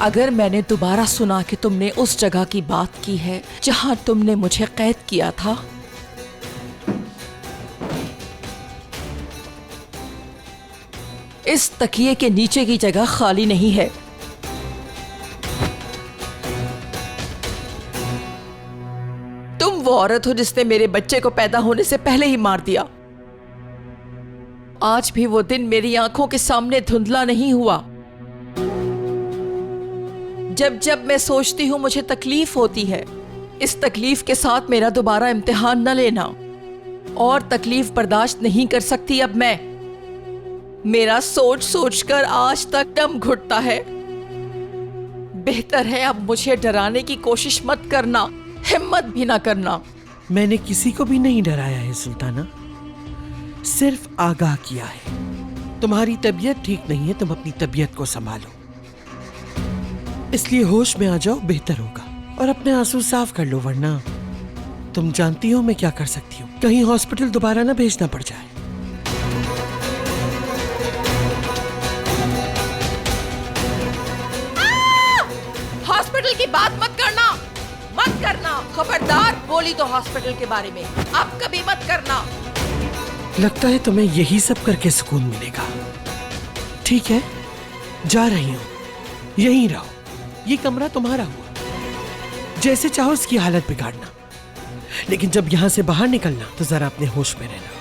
अगर मैंने दोबारा सुना कि तुमने उस जगह की बात की है जहां तुमने मुझे कैद किया था, इस तकिए के नीचे की जगह खाली नहीं है। तुम वो औरत हो जिसने मेरे बच्चे को पैदा होने से पहले ही मार दिया। आज भी वो दिन मेरी आंखों के सामने धुंधला नहीं हुआ। जब जब मैं सोचती हूं मुझे तकलीफ होती है। इस तकलीफ के साथ मेरा दोबारा इम्तिहान न लेना। और तकलीफ बर्दाश्त नहीं कर सकती अब मैं। मेरा सोच सोचकर आज तक दम घुटता है। बेहतर है अब मुझे डराने की कोशिश मत करना, हिम्मत भी ना करना। मैंने किसी को भी नहीं डराया है सुल्ताना, सिर्फ आगाह किया है। तुम्हारी तबीयत ठीक नहीं है, तुम अपनी तबीयत को संभालो, इसलिए होश में आ जाओ, बेहतर होगा। और अपने आंसू साफ कर लो, वरना तुम जानती हो मैं क्या कर सकती हूँ। कहीं हॉस्पिटल दोबारा ना भेजना पड़ जाए। हॉस्पिटल की बात मत करना, मत करना। खबरदार बोली तो हॉस्पिटल के बारे में अब कभी मत करना। लगता है तुम्हें यही सब करके सुकून मिलेगा। ठीक है, जा रही हूँ, यहीं रहो। ये कमरा तुम्हारा हुआ, जैसे चाहो इसकी हालत बिगाड़ना, लेकिन जब यहां से बाहर निकलना तो जरा अपने होश में रहना।